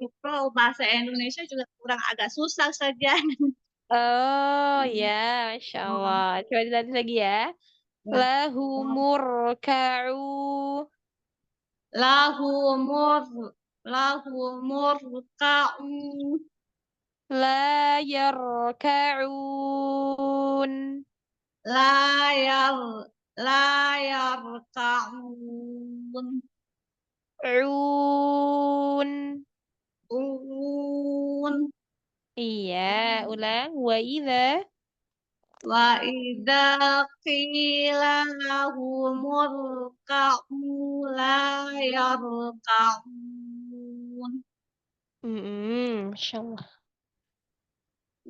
bahasa Indonesia juga kurang agak susah saja. Oh ya, Masya Allah. Coba dilatih lagi ya. Ya. Lahumur ka'u. Lahumur lahumur ka'u La yarka'un. layar layar ka'un Un. un Iya, ulang. Wa idza. wa idza qila lahumur ka'u layar ka'un. Masya Allah.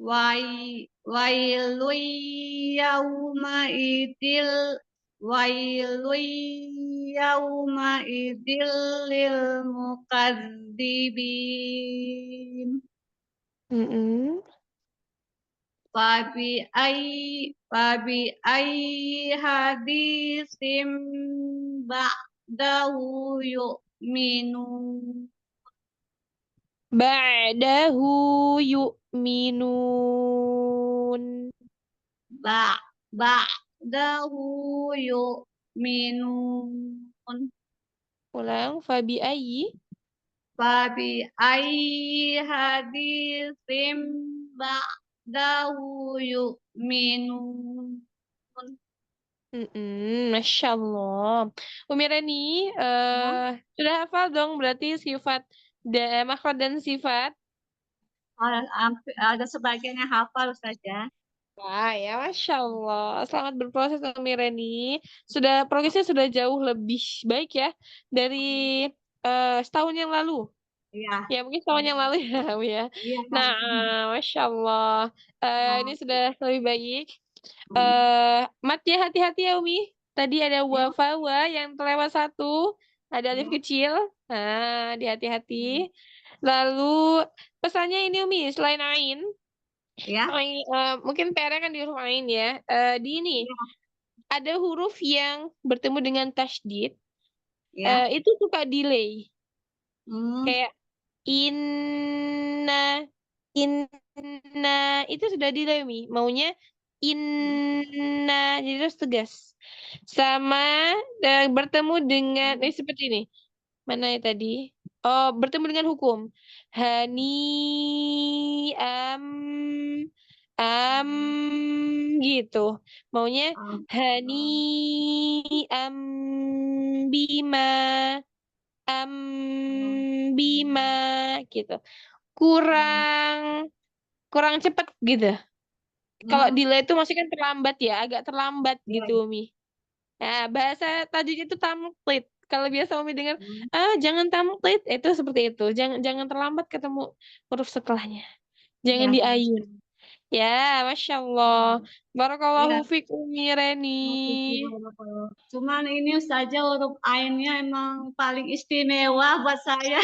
wailun yaumaidil wailun yaumaidil lil mukadzibin. Fabi ai hadisim ba'dahu yu'minun. Ba'dahu yu'minun. Ba'dahu yu'minun. Ulang. Fabi ayyi. Fabi ai hadisim ba'dahu yu'minun. Masya Allah. Umi Reni, sudah hafal dong berarti sifat makhraj dan sifat. Ada sebagian yang hafal saja. Wah ya, Masya Allah. Selamat berproses Umi Reni. Progresnya sudah jauh lebih baik ya dari setahun yang lalu. Iya, Ya mungkin setahun yang lalu ya, Umi ya. iya Nah, kan. Masya Allah. Ini sudah lebih baik. Matnya hati-hati ya Umi. Tadi ada Ya, wafawa yang terlewat satu. Ada alif ya, kecil. Nah, hati-hati. Lalu pesannya ini Umi, selain ain. ya, Mungkin PR-nya kan di huruf ain ya. Di ini ya, ada huruf yang bertemu dengan tasydid. ya. Itu suka delay. Hmm, Kayak inna, inna itu sudah delay Mi. Maunya inna, jadi harus tegas. Sama bertemu dengan seperti ini. Mana ya tadi? Oh, bertemu dengan hukum. Hani am am gitu. Maunya hani am bima am bima gitu. Kurang kurang cepet gitu. Kalau delay itu masih kan terlambat ya, agak terlambat ya. gitu Mi. Nah, bahasa tajwid itu tamtlit. Kalau biasa Umi dengar, jangan tamtlit, itu seperti itu. Jangan jangan terlambat ketemu huruf setelahnya. Jangan Ya, diayun. Ya, Masya Allah. Barakallahu ya. fiq Umi Reni. Cuman ini saja huruf ainnya emang paling istimewa buat saya.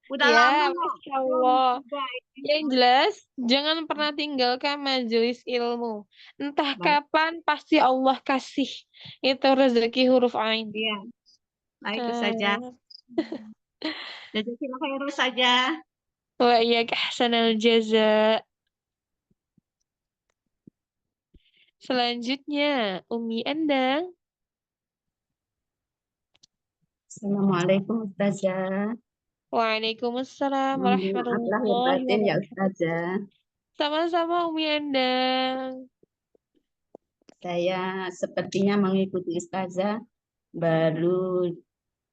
Udah Ya, lama Masya belum Allah. juga ini. Yang jelas, jangan pernah tinggalkan majelis ilmu. Entah Baik, kapan, pasti Allah kasih. Itu rezeki huruf ain. ya. Nah, itu saja. Eh, Jazakallah khairan saja. wa iyyak ahsanal jaza. Selanjutnya, Umi Endang. Assalamualaikum Ustazah. Waalaikumsalam Mohon maaf lahir warahmatullahi batin ya wabarakatuh. Ustazah. Sama-sama Umi Endang. Saya sepertinya mengikuti Ustazah baru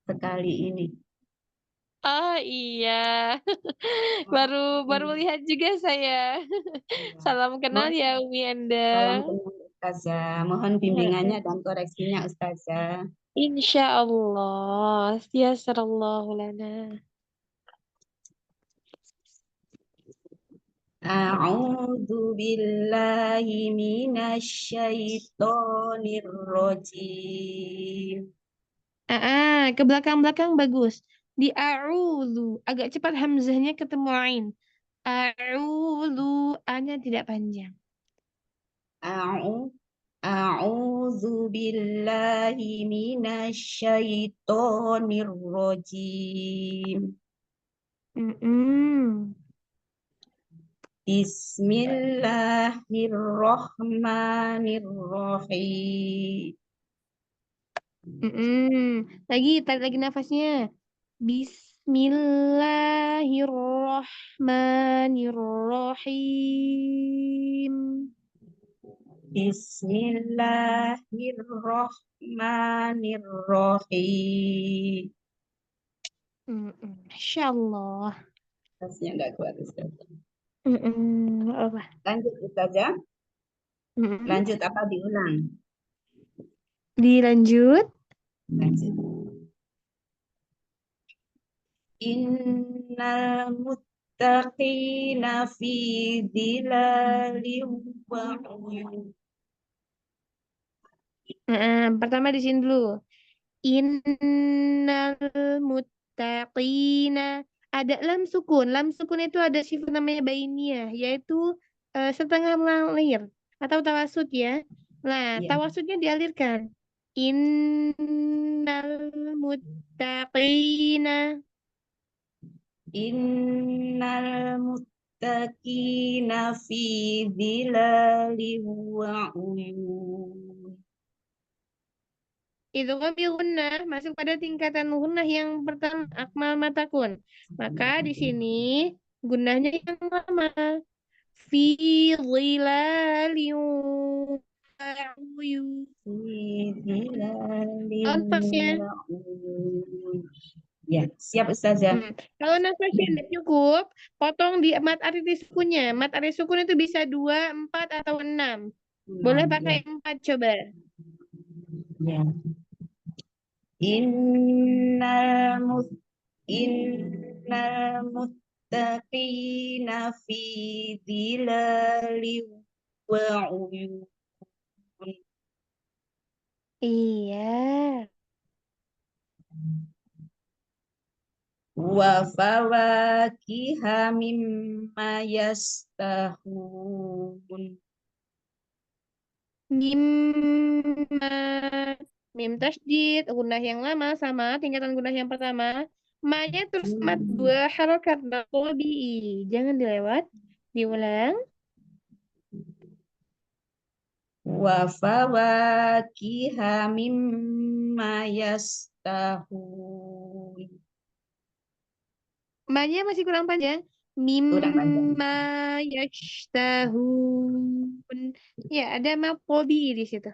sekali ini. Oh iya, baru baru lihat juga saya. Iya. Salam kenal Mohon ya Umi salam Endang. kenal Ustazah. Mohon bimbingannya dan koreksinya Ustazah. Insya Allah, yasarallahu lana. A'udzu billahi minasyaitonir rajim. Ke belakang-belakang bagus. Di a'udzu, agak cepat hamzahnya ketemu ain. A'udzu, a-nya tidak panjang. A'u A'udzu billahi minasyaitonir rajim. Mm-mm. Bismillahirrahmanirrahim. Tarik lagi nafasnya. Bismillahirrahmanirrahim. Bismillahirrahmanirrahim. Masya Allah. Rasanya enggak kuat Ustaz. Apa? Lanjut Ustazah. Mm-mm. Lanjut apa diulang? Dilanjut. Lanjut. Innal للمتقين في ظلال وعيون. Pertama di sini dulu. Innal muttaqina. Ada lam sukun. Lam sukun itu ada sifat namanya bainiyah, yaitu setengah mengalir atau tawasud ya. Nah, Ya. tawasudnya dialirkan. Innal muttaqina. Innal muttaqina fi dhilalin wa uyun. Itu kan gunnah masuk pada tingkatan gunnah yang pertama akmal matakun. Maka di sini gunnahnya yang lama. Fi dhilalin wa uyun. Fi dhilalin Konteksnya. wa uyun. Ya, siap Ustazah. Kalau nafasnya tidak cukup, potong di mat arti sukunnya. Mat arti sukun itu bisa 2, 4, atau 6. Boleh pakai 4 coba. Ya. Innal muttaqina fi dhilalin wa uyun. Iya. Wa fawakiha mimma yastahun. Mimma. Mim tasydid, gunnah yang lama sama tingkatan gunnah yang pertama. Ma-nya terus mat 2 harokat tabii. Jangan dilewat. Diulang. Wa fawakiha mimma yastahun. Ma-nya masih kurang panjang. Kurang panjang. Mimma yashtahun. Ya, ada ma tabii di situ.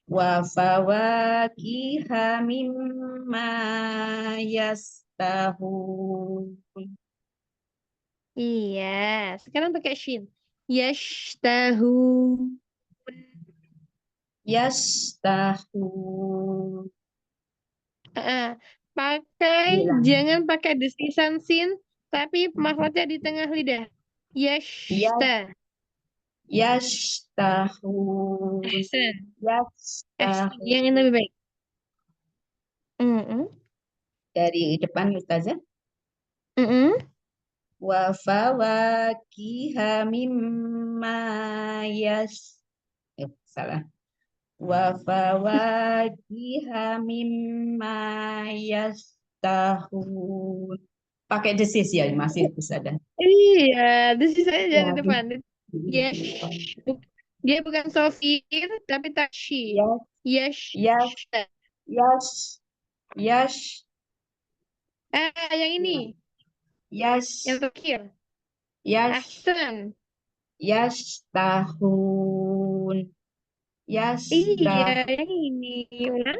Wa fawakiha mimma yastahun. Iya, sekarang pakai shin. Yashtahun. Yastahun. Jangan pakai desisan sin, tapi makhrajnya di tengah lidah. Yashta. Yastahun. Ahsan. Yastahun. Yang ini lebih baik. Dari depan Ustazah. Wa fawakiha mimma salah. Wa fawakiha mimma yastahun. Pakai desis ya, masih Ustazah. Iya, desis aja Ya, dari depan. Yes. Dia bukan sofir, tapi takshi. Yes. Yash. Yang ini. Yang terakhir. Ahsan. Yastahun. Iya, yang ini. Ulang.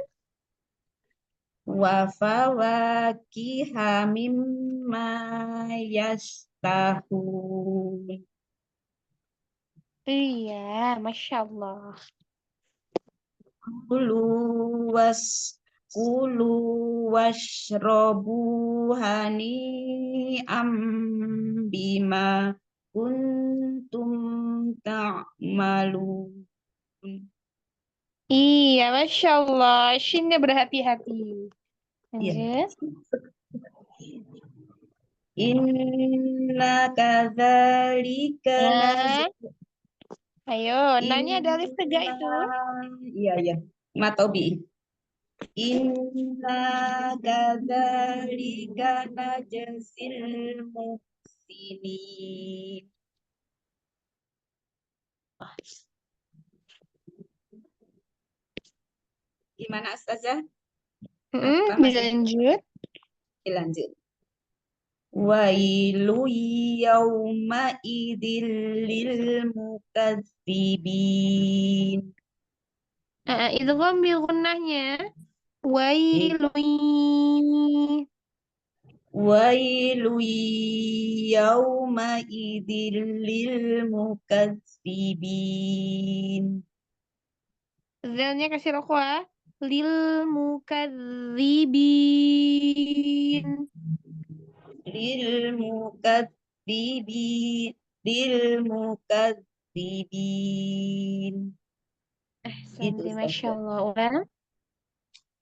Wa fawakiha mimma yastahun. Iya, Masya Allah. Kulu washrobu hani'am bima kuntum ta'malun. Iya, Masya Allah. Shinnya berhati-hati. Lanjut. Inna kadzalika Ayo, nanya ada alif tegak itu. Iya. Matobi. Inna kadzalika najzil muhsinin. Gimana Ustazah? Bisa lanjut. Lanjut. Wailu yawma idzil lil mukadzibin. Idgham bil gunnahnya. Wailu yawma idzil lil mukadzibin. Zalnya kasih rokwa. Lil mukadzibin. lilmukadzibin. Gitu Santi, Masya Ustazah. Allah. Ulang.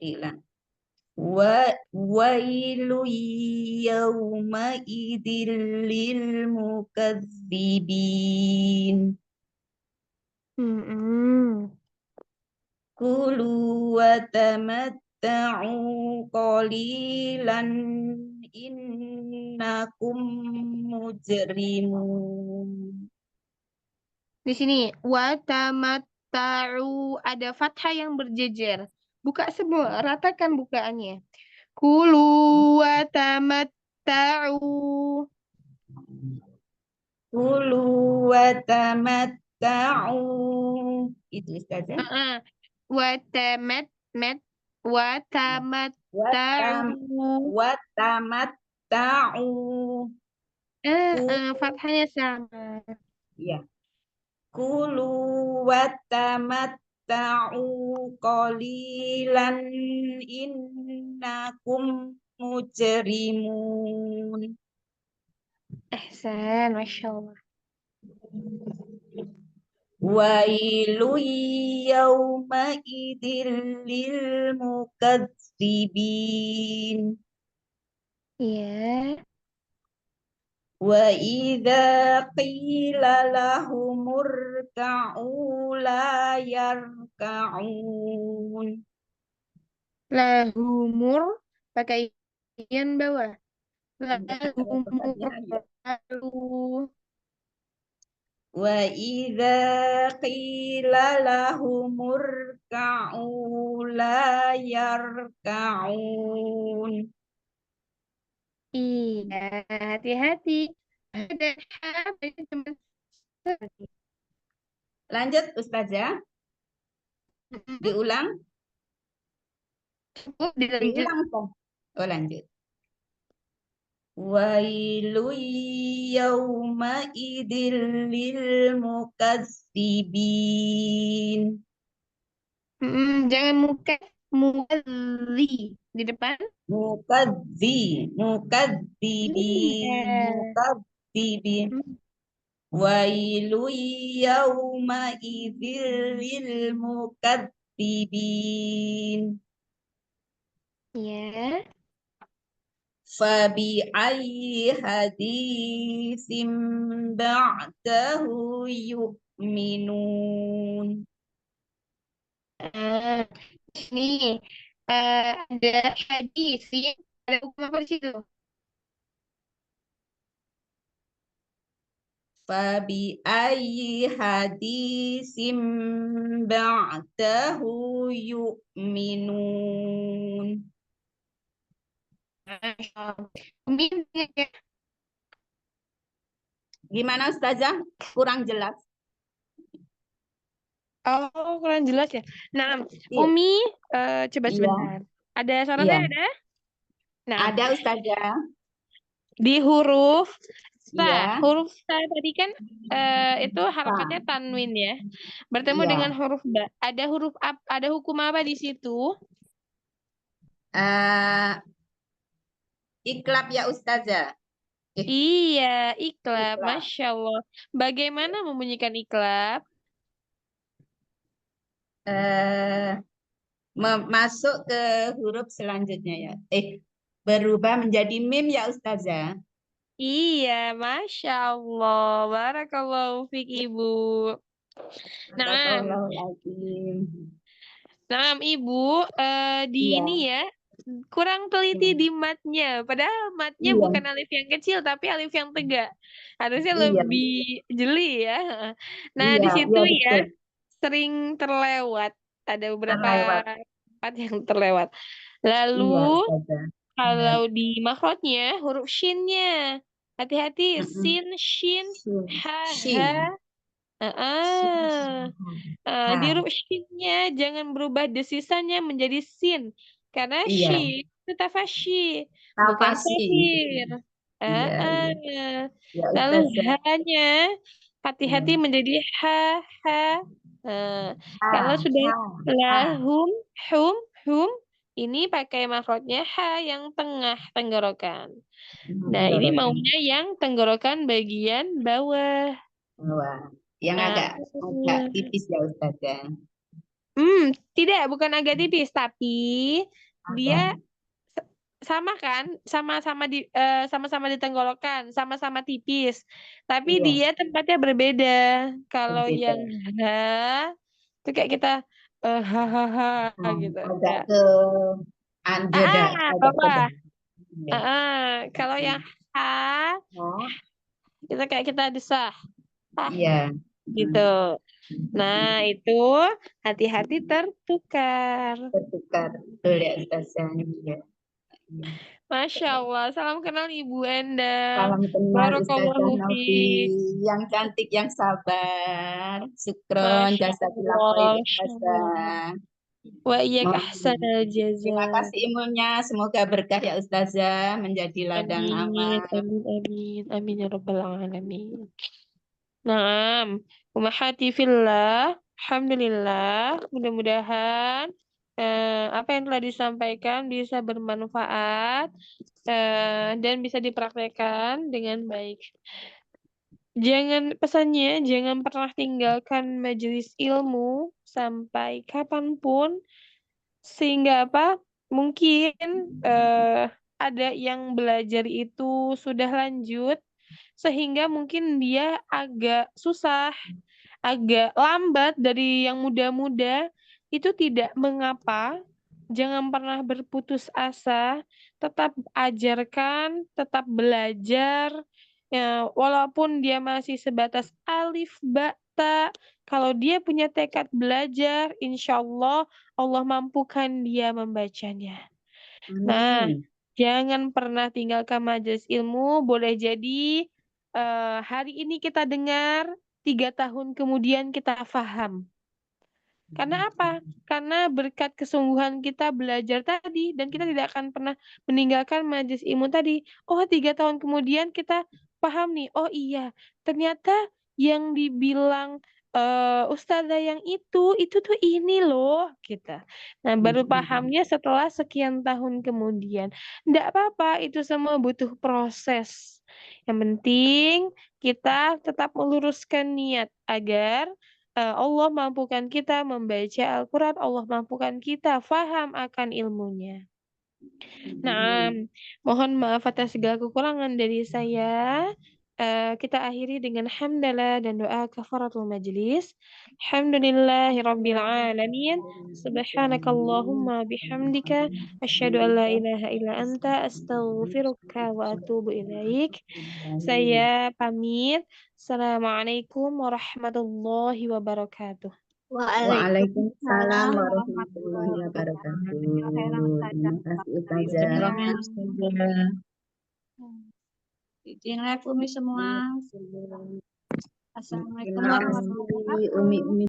Hilang. Wailu yawma idil lilmukadzibin. Kulu wa tamatta'u qalilan innakum mujrimun. Di sini wa tamatta'u, ada fathah yang berjejer. Buka semua, ratakan bukaannya. Kulu wa tamatta'u. Kulu wa tamatta'u. Itu Ustazah. Wa tamatta'u. Wa tamatta'u. Fathahnya sama. Ya. Kulu wa tamatta'u qalilan innakum mujrimun. Ihsan, Masya Allah. Wailu yawma idil lil mukadzibin. Iya. Wa idza qila lahumur ka'u la yarka'un. Lahumur pakai ian bawah. Kalau Lahumur ya. lalu. Wa idza qila lahumur ka'u la yarka'un. Iya, hati-hati. Ada cuma Lanjut Ustazah, diulang. dilanjut. Diulang Ustaz. Oh lanjut. Wailu yawma idil lil mukadzibin. Jangan mukadzi di depan. Mukadzibin. Iya. Mukadzibin. Wailu yawma idil lil mukadzibin. Ya. Fabi ayyi haditsim ba'dahu yu'minun. Sini ada hadis, ya. Ada hukum apa di situ? Fabi ayyi haditsim ba'dahu yu'minun. Ya. Gimana Ustazah? Kurang jelas. Oh, kurang jelas ya. Nah, Iya. Umi, coba Iya. sebentar. Ada suara Iya. saya ada? Nah, Ada Ustazah. di huruf sa, Iya. huruf sa tadi kan itu harakatnya tanwin ya. Bertemu Iya. dengan huruf ba. Ada huruf ada hukum apa di situ? Iklab ya Ustazah. Iya, iklab. Iklab. Masya Allah. Bagaimana membunyikan iklab? Masuk ke huruf selanjutnya ya. Berubah menjadi mim ya Ustazah. Iya, Masya Allah. Barakallahu fiik Ibu. Astagfirullahaladzim. Nah, Ibu, di Iya. ini ya, kurang teliti di matnya. Padahal matnya Iya. bukan alif yang kecil, tapi alif yang tegak. Harusnya Iya. lebih jeli ya. Nah, di Iya, situ iya, ya, betul. sering terlewat. Ada beberapa Terlewat. tempat yang terlewat. Iya Lalu, Ustazah. kalau di makhrajnya, huruf shinnya. Hati-hati, Mm-mm. sin, shin, ha, Shin. ha. Di huruf shinnya jangan berubah desisannya menjadi sin. Karena Iya. shin itu tafashi, bukan Tafasi. sahir. Iya, iya. Ya Lalu Ustazah. hanya hati-hati menjadi ha, ha. Kalau sudah Ha. lahum, hum, Ini pakai makrotnya H yang tengah tenggorokan. Nah, ini Tenggorokan maunya yang tenggorokan bagian bawah. bawah. Yang Nah, agak tipis ya Ustazah. tidak, bukan agak tipis, tapi dia Apa? sama kan, sama-sama di tenggorokan, sama-sama tipis. Tapi Iya, dia tempatnya berbeda. Kalau berbeda. yang H itu kayak kita hahaha gitu. Agak Ya. ke beda, agak ke Bapak. bawah. Kalau yang H Oh, kita kayak kita desah. iya. Gitu. Nah, itu hati-hati tertukar. Tertukar. Betul ya Ustazah. Iya. Masya Allah. Salam kenal Ibu Endang. Salam kenal Ustazah Barakallahu Novi fiik. yang cantik, yang sabar. Syukron, Masya jazakallah khair Allah. Masya Allah. Ustazah. Wa iyyak Mohon ahsanal terima jaza. kasih ilmunya, semoga berkah ya Ustazah, menjadi ladang Amin, amal. amin, amin ya rabbal alamin. Naam, umahati fillah. Alhamdulillah, mudah-mudahan apa yang telah disampaikan bisa bermanfaat dan bisa dipraktekkan dengan baik. Jangan pernah tinggalkan majelis ilmu sampai kapanpun, sehingga apa? Mungkin ada yang belajar itu sudah lanjut, sehingga mungkin dia agak susah, agak lambat dari yang muda-muda. Itu tidak mengapa. Jangan pernah berputus asa, tetap ajarkan, tetap belajar. Ya, walaupun dia masih sebatas alif, ba, ta, kalau dia punya tekad belajar, insya Allah Allah mampukan dia membacanya. Nah, Amin. jangan pernah tinggalkan majelis ilmu. Boleh jadi hari ini kita dengar, 3 tahun kemudian kita faham. Karena apa? Karena berkat kesungguhan kita belajar tadi, dan kita tidak akan pernah meninggalkan majelis ilmu tadi. Oh, 3 tahun kemudian kita paham nih. Oh iya, ternyata yang dibilang ustazah yang itu tuh ini loh, kita. Nah, baru pahamnya setelah sekian tahun kemudian. Tidak apa-apa, itu semua butuh proses. Yang penting kita tetap meluruskan niat agar Allah mampukan kita membaca Al-Quran, Allah mampukan kita faham akan ilmunya. Nah, mohon maaf atas segala kekurangan dari saya. Kita akhiri dengan hamdalah dan doa kafaratul majlis. Alhamdulillahirabbil alamin. Subhanakallahumma bihamdika asyhadu an la ilaha illa anta astaghfiruka wa atubu ilaik. Saya pamit. Assalamualaikum warahmatullahi wabarakatuh. Waalaikumsalam Waalaikumsalam warahmatullahi warahmatullahi wabarakatuh. wabarakatuh. Khairan Ustazah. Terima kasih Ustazah. Izin live Umi semua. Terima Assalamualaikum kasih warahmatullahi wabarakatuh. Umi